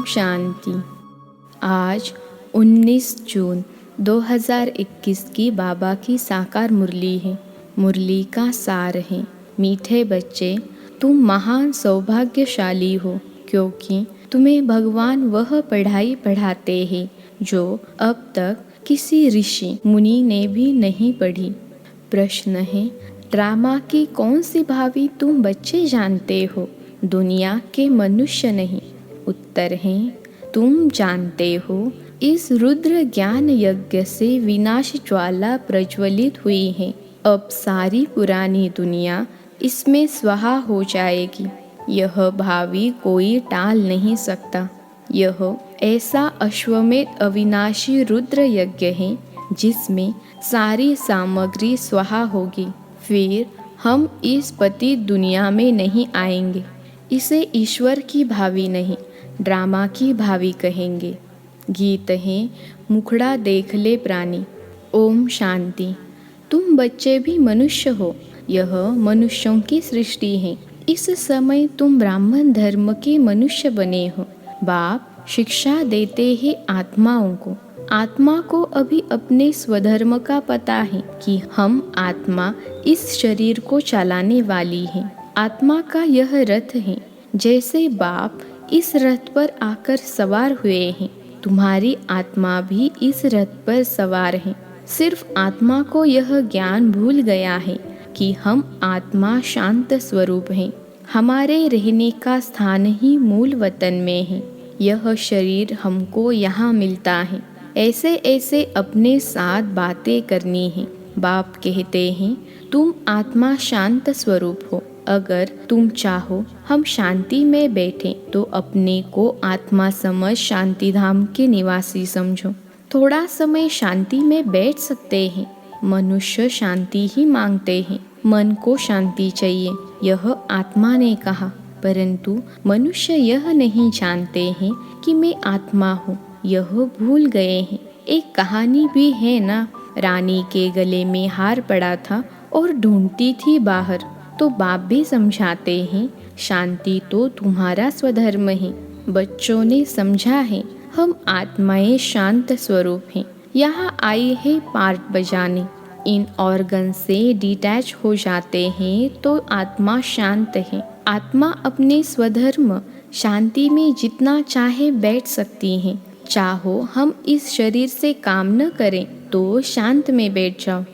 शांति। आज 19 जून 2021 की बाबा की साकार मुरली है। मुरली का सार है, मीठे बच्चे, तुम महान सौभाग्यशाली हो, क्योंकि तुम्हें भगवान वह पढ़ाई पढ़ाते हैं जो अब तक किसी ऋषि मुनि ने भी नहीं पढ़ी। प्रश्न है, ड्रामा की कौन सी भावी तुम बच्चे जानते हो, दुनिया के मनुष्य नहीं? उत्तर है, तुम जानते हो इस रुद्र ज्ञान यज्ञ से विनाश ज्वाला प्रज्वलित हुई है। अब सारी पुरानी दुनिया इसमें स्वाहा हो जाएगी। यह भावी कोई टाल नहीं सकता। यह ऐसा अश्वमेध अविनाशी रुद्र यज्ञ है जिसमें सारी सामग्री स्वाहा होगी। फिर हम इस पतित दुनिया में नहीं आएंगे। इसे ईश्वर की भावी नहीं, ड्रामा की भावी कहेंगे। गीत है, मुखड़ा देख ले प्राणी। ओम शांति। तुम बच्चे भी मनुष्य हो। यह मनुष्यों की सृष्टि है। इस समय तुम ब्राह्मण धर्म के मनुष्य बने हो। बाप शिक्षा देते हैं आत्माओं को। आत्मा को अभी अपने स्वधर्म का पता है कि हम आत्मा इस शरीर को चलाने वाली है। आत्मा का यह रथ है। जैसे बाप इस रथ पर आकर सवार हुए हैं, तुम्हारी आत्मा भी इस रथ पर सवार है। सिर्फ आत्मा को यह ज्ञान भूल गया है कि हम आत्मा शांत स्वरूप हैं। हमारे रहने का स्थान ही मूल वतन में है। यह शरीर हमको यहाँ मिलता है। ऐसे ऐसे अपने साथ बातें करनी है। बाप कहते हैं, तुम आत्मा शांत स्वरूप हो। अगर तुम चाहो हम शांति में बैठें तो अपने को आत्मा समझ शांति धाम के निवासी समझो। थोड़ा समय शांति में बैठ सकते हैं। मनुष्य शांति ही मांगते हैं। मन को शांति चाहिए, यह आत्मा ने कहा। परंतु मनुष्य यह नहीं जानते हैं कि मैं आत्मा हूँ, यह भूल गए हैं। एक कहानी भी है ना, रानी के गले में हार पड़ा था और ढूंढती थी बाहर। तो बाप भी समझाते हैं, शांति तो तुम्हारा स्वधर्म है। बच्चों ने समझा है, हम आत्माएं शांत स्वरूप हैं। यहाँ आए हैं पार्ट बजाने। इन ऑर्गन से डिटैच हो जाते हैं तो आत्मा शांत है। आत्मा अपने स्वधर्म शांति में जितना चाहे बैठ सकती हैं। चाहो हम इस शरीर से काम न करें तो शांत में बैठ जाओ।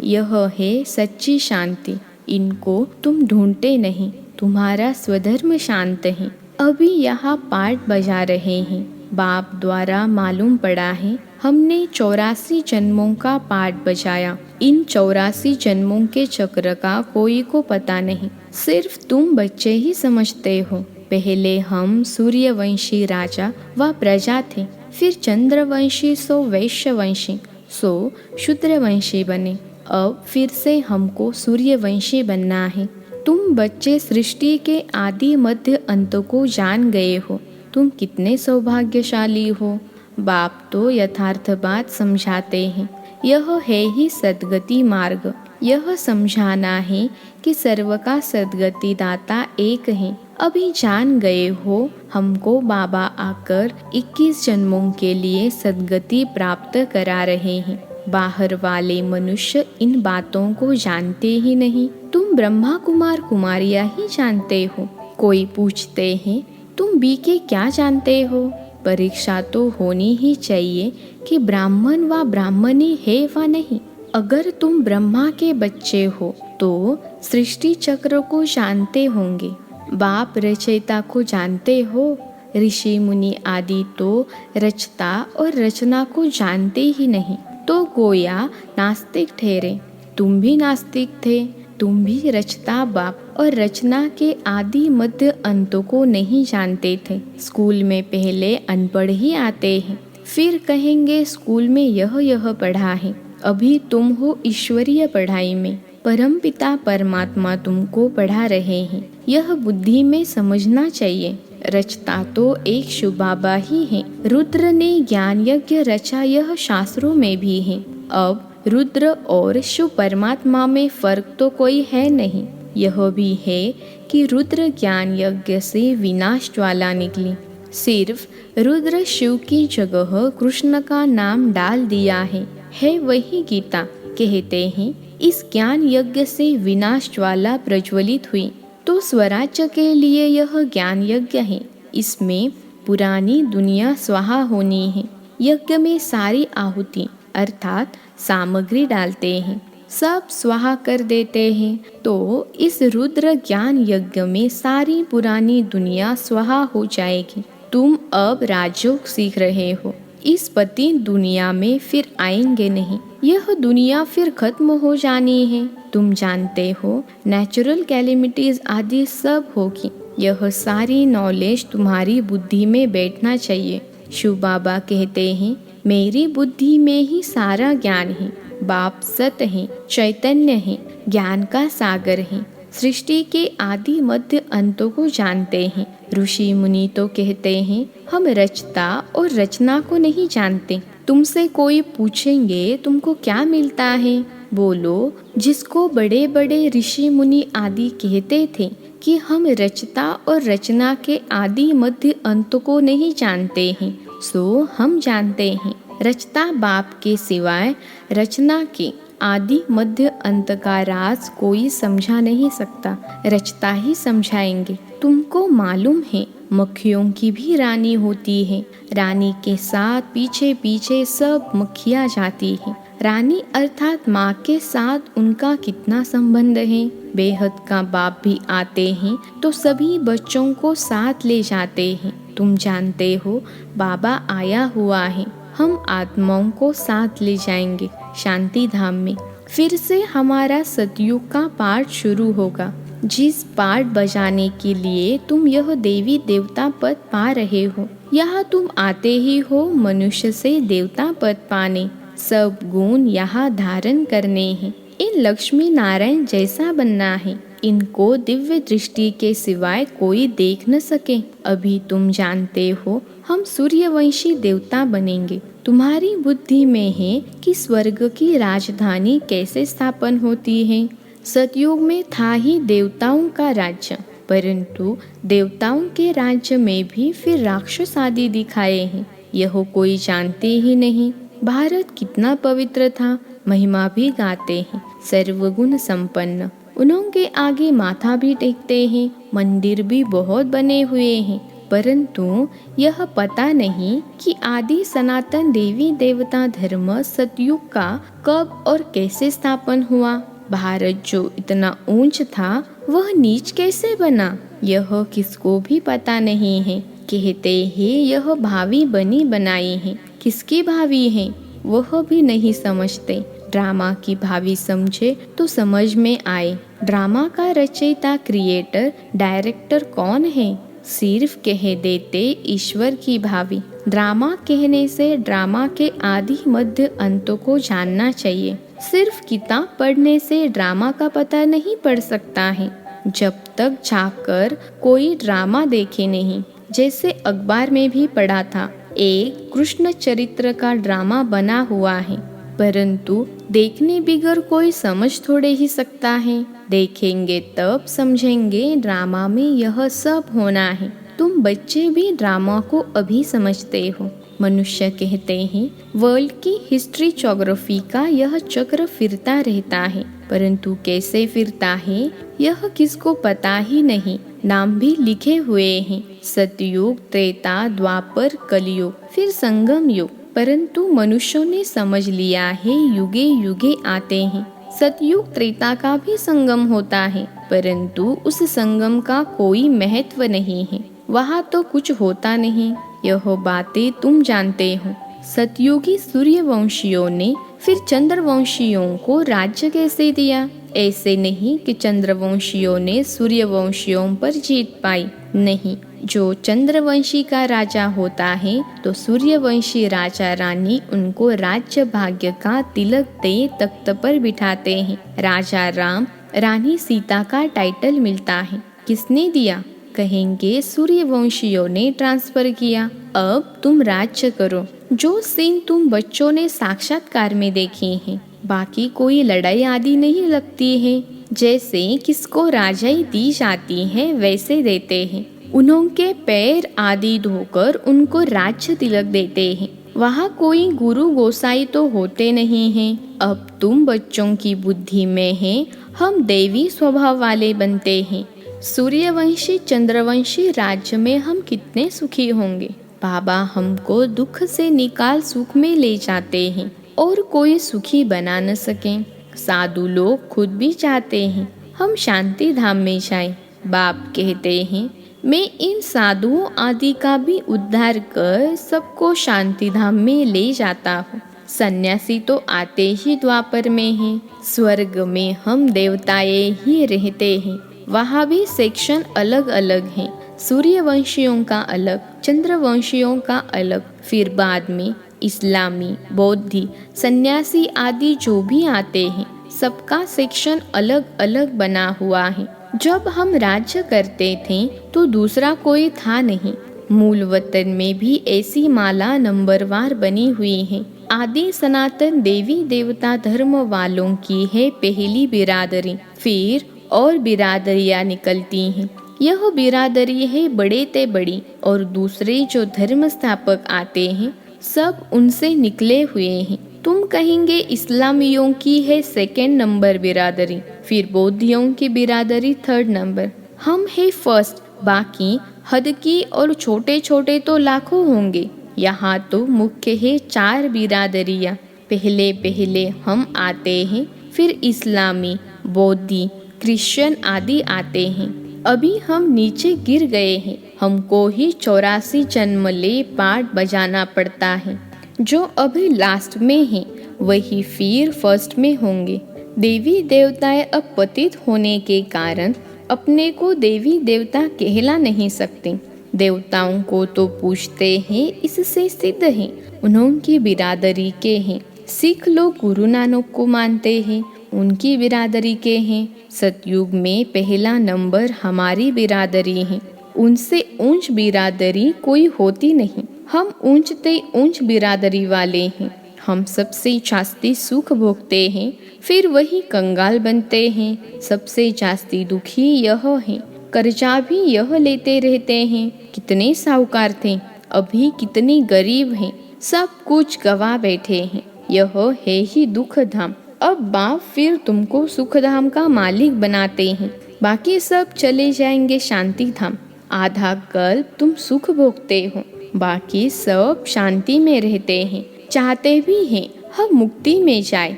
यह है सच्ची शांति। इनको तुम ढूंढते नहीं, तुम्हारा स्वधर्म शांत है। अभी यहाँ पार्ट बजा रहे हैं। बाप द्वारा मालूम पड़ा है, हमने 84 जन्मों का पार्ट बजाया। इन 84 जन्मों के चक्र का कोई को पता नहीं, सिर्फ तुम बच्चे ही समझते हो। पहले हम सूर्यवंशी राजा व प्रजा थे, फिर चंद्रवंशी सो वैश्यवंशी सो शूद्रवंशी बने। अब फिर से हमको सूर्यवंशी बनना है। तुम बच्चे सृष्टि के आदि मध्य अंत को जान गए हो। तुम कितने सौभाग्यशाली हो। बाप तो यथार्थ बात समझाते हैं। यह है ही सद्गति मार्ग। यह समझाना है कि सर्व का सद्गति दाता एक है। अभी जान गए हो, हमको बाबा आकर 21 जन्मों के लिए सद्गति प्राप्त करा रहे हैं। बाहर वाले मनुष्य इन बातों को जानते ही नहीं। तुम ब्रह्मा कुमार कुमारियाँ ही जानते हो। कोई पूछते हैं, तुम बीके क्या जानते हो? परीक्षा तो होनी ही चाहिए कि ब्राह्मण व ब्राह्मणी है व नहीं। अगर तुम ब्रह्मा के बच्चे हो तो सृष्टि चक्र को जानते होंगे। बाप रचयिता को जानते हो। ऋषि मुनि आदि तो रचता और रचना को जानते ही नहीं, तो गोया नास्तिक ठहरे। तुम भी नास्तिक थे। तुम भी रचता बाप और रचना के आदि मध्य अंतों को नहीं जानते थे। स्कूल में पहले अनपढ़ ही आते हैं, फिर कहेंगे स्कूल में यह पढ़ा है। अभी तुम हो ईश्वरीय पढ़ाई में। परमपिता परमात्मा तुमको पढ़ा रहे हैं। यह बुद्धि में समझना चाहिए। रचता तो एक शिव बाबा ही है। रुद्र ने ज्ञान यज्ञ रचा, यह शास्त्रों में भी है। अब रुद्र और शिव परमात्मा में फर्क तो कोई है नहीं। यह भी है कि रुद्र ज्ञान यज्ञ से विनाश ज्वाला निकली। सिर्फ रुद्र शिव की जगह कृष्ण का नाम डाल दिया है वही गीता। कहते हैं इस ज्ञान यज्ञ से विनाश ज्वाला प्रज्वलित हुई, तो स्वराज्य के लिए यह ज्ञान यज्ञ है। इसमें पुरानी दुनिया स्वाहा होनी है। यज्ञ में सारी आहुति अर्थात सामग्री डालते हैं, सब स्वाहा कर देते हैं, तो इस रुद्र ज्ञान यज्ञ में सारी पुरानी दुनिया स्वाहा हो जाएगी। तुम अब राजयोग सीख रहे हो, इस पति दुनिया में फिर आएंगे नहीं, यह दुनिया फिर खत्म हो जानी है। तुम जानते हो नेचुरल कैलेमिटीज आदि सब होगी। यह सारी नॉलेज तुम्हारी बुद्धि में बैठना चाहिए। शिव बाबा कहते हैं मेरी बुद्धि में ही सारा ज्ञान है। बाप सत है, चैतन्य है, ज्ञान का सागर है, सृष्टि के आदि मध्य अंतों को जानते हैं। ऋषि मुनि तो कहते हैं हम रचता और रचना को नहीं जानते। तुमसे कोई पूछेंगे तुमको क्या मिलता है, बोलो जिसको बड़े बड़े ऋषि मुनि आदि कहते थे कि हम रचता और रचना के आदि मध्य अंत को नहीं जानते हैं, सो हम जानते हैं। रचता बाप के सिवाय रचना के आदि मध्य अंत का राज कोई समझा नहीं सकता, रचता ही समझाएंगे। तुमको मालूम है मक्खियों की भी रानी होती है, रानी के साथ पीछे पीछे सब मक्खियाँ जाती हैं। रानी अर्थात माँ के साथ उनका कितना संबंध है। बेहद का बाप भी आते हैं तो सभी बच्चों को साथ ले जाते हैं। तुम जानते हो बाबा आया हुआ है, हम आत्माओं को साथ ले जाएंगे शांति धाम में। फिर से हमारा सतयुग का पाठ शुरू होगा, जिस पाठ बजाने के लिए तुम यह देवी देवता पद पा रहे हो। यहाँ तुम आते ही हो मनुष्य से देवता पद पाने। सब गुण यहाँ धारण करने हैं। इन लक्ष्मी नारायण जैसा बनना है। इनको दिव्य दृष्टि के सिवाय कोई देख न सके। अभी तुम जानते हो हम सूर्यवंशी देवता बनेंगे। तुम्हारी बुद्धि में है कि स्वर्ग की राजधानी कैसे स्थापन होती है। सतयुग में था ही देवताओं का राज्य, परंतु देवताओं के राज्य में भी फिर राक्षस आदि दिखाए हैं, यह कोई जानते ही नहीं। भारत कितना पवित्र था, महिमा भी गाते हैं, सर्वगुण संपन्न। उनके आगे माथा भी टेकते हैं, मंदिर भी बहुत बने हुए हैं, परंतु यह पता नहीं कि आदि सनातन देवी देवता धर्म सतयुग का कब और कैसे स्थापन हुआ। भारत जो इतना ऊंच था वह नीच कैसे बना, यह किसको भी पता नहीं है। कहते हैं यह भावी बनी बनाई है, किसकी भावी है वह भी नहीं समझते। ड्रामा की भावी समझे तो समझ में आए। ड्रामा का रचयिता क्रिएटर डायरेक्टर कौन है, सिर्फ कह देते ईश्वर की भावी। ड्रामा कहने से ड्रामा के आदि मध्य अंतों को जानना चाहिए। सिर्फ किताब पढ़ने से ड्रामा का पता नहीं पड़ सकता है, जब तक जाकर कोई ड्रामा देखे नहीं। जैसे अखबार में भी पढ़ा था, एक कृष्ण चरित्र का ड्रामा बना हुआ है, परंतु देखने बिगर कोई समझ थोड़े ही सकता है। देखेंगे तब समझेंगे ड्रामा में यह सब होना है। तुम बच्चे भी ड्रामा को अभी समझते हो। मनुष्य कहते हैं वर्ल्ड की हिस्ट्री ज्योग्राफी का यह चक्र फिरता रहता है, परंतु कैसे फिरता है यह किसको पता ही नहीं। नाम भी लिखे हुए हैं, सतयुग, त्रेता, द्वापर, कलयुग, फिर संगम युग, परंतु मनुष्यों ने समझ लिया है युगे युगे आते हैं। सतयुग त्रेता का भी संगम होता है, परंतु उस संगम का कोई महत्व नहीं है, वहाँ तो कुछ होता नहीं। यह बातें तुम जानते हो। सतयुगी सूर्यवंशियों ने फिर चंद्रवंशियों को राज्य कैसे दिया। ऐसे नहीं कि चंद्रवंशियों ने सूर्यवंशियों पर जीत पाई, नहीं। जो चंद्रवंशी का राजा होता है तो सूर्यवंशी राजा रानी उनको राज्य भाग्य का तिलक दे तख्त पर बिठाते हैं। राजा राम, रानी सीता का टाइटल मिलता है। किसने दिया, कहेंगे सूर्यवंशियों ने ट्रांसफर किया। अब तुम राज्य करो। जो सीन तुम बच्चों ने साक्षात्कार में देखे हैं, बाकी कोई लड़ाई आदि नहीं लगती है। जैसे किसको राजाई दी जाती है वैसे देते हैं। उनके पैर आदि धोकर उनको राज्य तिलक देते हैं। वहाँ कोई गुरु गोसाई तो होते नहीं हैं। अब तुम बच्चों की बुद्धि में हैं, हम देवी स्वभाव वाले बनते हैं। सूर्यवंशी चंद्रवंशी राज्य में हम कितने सुखी होंगे। बाबा हमको दुख से निकाल सुख में ले जाते हैं और कोई सुखी बना न सके। साधु लोग खुद भी चाहते हैं हम शांति धाम में जाएं। बाप कहते हैं मैं इन साधुओं आदि का भी उद्धार कर सबको शांति धाम में ले जाता हूँ। सन्यासी तो आते ही द्वापर में हैं। स्वर्ग में हम देवताएं ही रहते हैं। वहाँ भी सेक्शन अलग अलग हैं। सूर्यवंशियों का अलग, चंद्रवंशियों का अलग, फिर बाद में इस्लामी, बौद्धि, सन्यासी आदि जो भी आते हैं सबका सेक्शन अलग अलग बना हुआ है। जब हम राज्य करते थे तो दूसरा कोई था नहीं। मूल वतन में भी ऐसी माला नंबरवार बनी हुई है। आदि सनातन देवी देवता धर्म वालों की है पहली बिरादरी, फिर और बिरादरियां निकलती हैं। यह बिरादरी है बड़े ते बड़ी, और दूसरे जो धर्म स्थापक आते हैं सब उनसे निकले हुए हैं। तुम कहेंगे इस्लामियों की है सेकंड नंबर बिरादरी, फिर बौद्धियों की बिरादरी थर्ड नंबर। हम है फर्स्ट, बाकी हद की और छोटे छोटे तो लाखों होंगे। यहाँ तो मुख्य है 4 बिरादरियाँ। पहले पहले हम आते हैं, फिर इस्लामी, बौद्धि, क्रिश्चियन आदि आते हैं। अभी हम नीचे गिर गए हैं। हमको ही 84 जन्म ले पाठ बजाना पड़ता है। जो अभी लास्ट में हैं वही फिर फर्स्ट में होंगे। देवी देवताएं अब पतित होने के कारण अपने को देवी देवता कहला नहीं सकते। देवताओं को तो पूछते हैं, इससे सिद्ध है उन्होंने बिरादरी के हैं। सिख लोग गुरु नानक को मानते हैं, उनकी बिरादरी के हैं। सतयुग में पहला नंबर हमारी बिरादरी है। उनसे ऊंच बिरादरी कोई होती नहीं। हम ऊंचते ऊंच बिरादरी वाले हैं। हम सबसे जास्ती सुख भोगते हैं, फिर वही कंगाल बनते हैं। सबसे जास्ती दुखी यह है। कर्जा भी यह लेते रहते हैं। कितने साहूकार थे, अभी कितने गरीब हैं। सब कुछ गवा बैठे हैं। यह है ही दुख धाम। अब बाप फिर तुमको सुख धाम का मालिक बनाते हैं। बाकी सब चले जाएंगे शांति धाम। आधा कल्प तुम सुख भोगते हो, बाकी सब शांति में रहते हैं। चाहते भी हैं हम मुक्ति में जाए।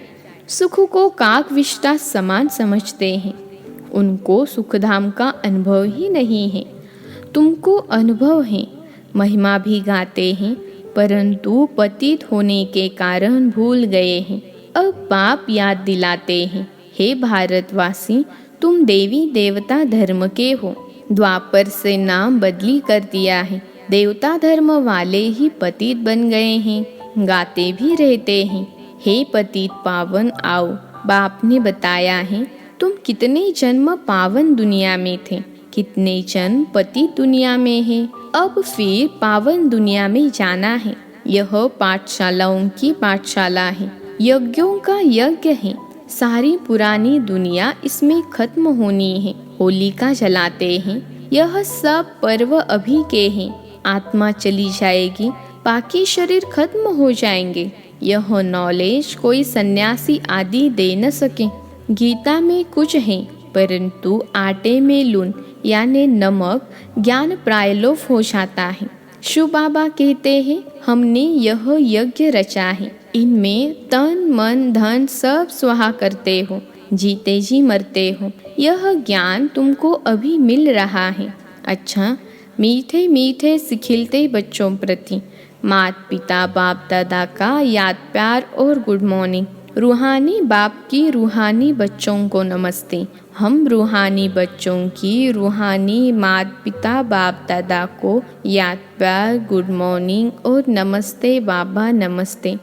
सुख को काक विष्टा समान समझते हैं। उनको सुखधाम का अनुभव ही नहीं है। तुमको अनुभव है, महिमा भी गाते हैं, परंतु पतित होने के कारण भूल गए हैं। अब बाप याद दिलाते हैं, हे भारतवासी, तुम देवी देवता धर्म के हो। द्वापर से नाम बदली कर दिया है। देवता धर्म वाले ही पतित बन गए हैं। गाते भी रहते हैं, हे पतित पावन आओ। बाप ने बताया है तुम कितने जन्म पावन दुनिया में थे, कितने जन्म पतित दुनिया में है। अब फिर पावन दुनिया में जाना है। यह पाठशालाओं की पाठशाला है, यज्ञों का यज्ञ है। सारी पुरानी दुनिया इसमें खत्म होनी है। होलिका जलाते हैं। यह सब पर्व अभी के हैं। आत्मा चली जाएगी, बाकी शरीर खत्म हो जाएंगे। यह नॉलेज कोई सन्यासी आदि दे न सके। गीता में कुछ है, परंतु आटे में लून यानी नमक ज्ञान प्रायलोप हो जाता है। शिव बाबा कहते हैं हमने यह यज्ञ रचा है। इनमें तन मन धन सब स्वाहा करते हो, जीते जी मरते हो। यह ज्ञान तुमको अभी मिल रहा है। अच्छा, मीठे मीठे सिखिलते बच्चों प्रति माता पिता बाप दादा का याद प्यार और गुड मॉर्निंग। रूहानी बाप की रूहानी बच्चों को नमस्ते। हम रूहानी बच्चों की रूहानी माता पिता बाप दादा को याद प्यार गुड मॉर्निंग और नमस्ते बाबा नमस्ते।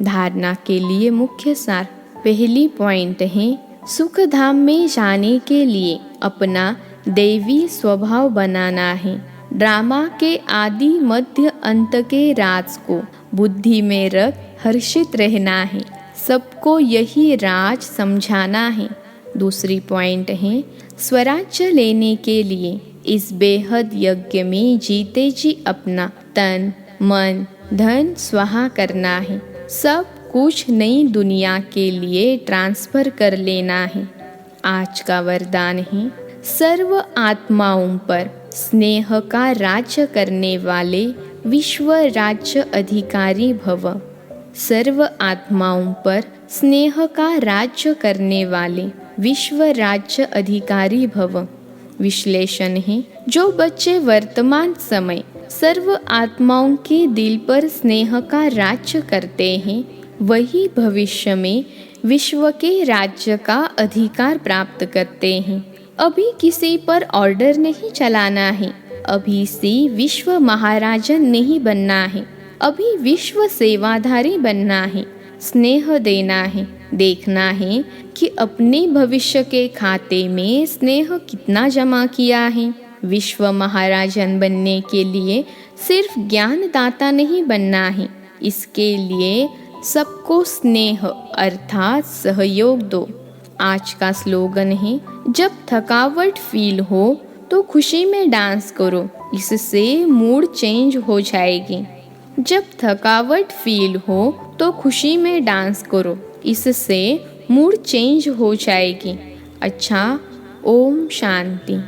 धारणा के लिए मुख्य सार। पहली पॉइंट है, सुख धाम में जाने के लिए अपना देवी स्वभाव बनाना है। ड्रामा के आदि मध्य अंत के राज को बुद्धि में रख हर्षित रहना है। सबको यही राज समझाना है। दूसरी पॉइंट है, स्वराज्य लेने के लिए इस बेहद यज्ञ में जीते जी अपना तन मन धन स्वाहा करना है। सब कुछ नई दुनिया के लिए ट्रांसफर कर लेना है। आज का वरदान है, सर्व आत्माओं पर स्नेह का राज्य करने वाले विश्व राज्य अधिकारी भव। सर्व आत्माओं पर स्नेह का राज्य करने वाले विश्व राज्य अधिकारी भव। विश्लेषण है, जो बच्चे वर्तमान समय सर्व आत्माओं के दिल पर स्नेह का राज्य करते हैं, वही भविष्य में विश्व के राज्य का अधिकार प्राप्त करते हैं। अभी किसी पर ऑर्डर नहीं चलाना है, अभी से विश्व महाराजन नहीं बनना है, अभी विश्व सेवाधारी बनना है। स्नेह देना है, देखना है कि अपने भविष्य के खाते में स्नेह कितना जमा किया है। विश्व महाराजन बनने के लिए सिर्फ ज्ञानदाता नहीं बनना है, इसके लिए सबको स्नेह अर्थात सहयोग दो। आज का स्लोगन है, जब थकावट फील हो तो खुशी में डांस करो, इससे मूड चेंज हो जाएगी। जब थकावट फील हो तो खुशी में डांस करो, इससे मूड चेंज हो जाएगी। अच्छा, ओम शांति।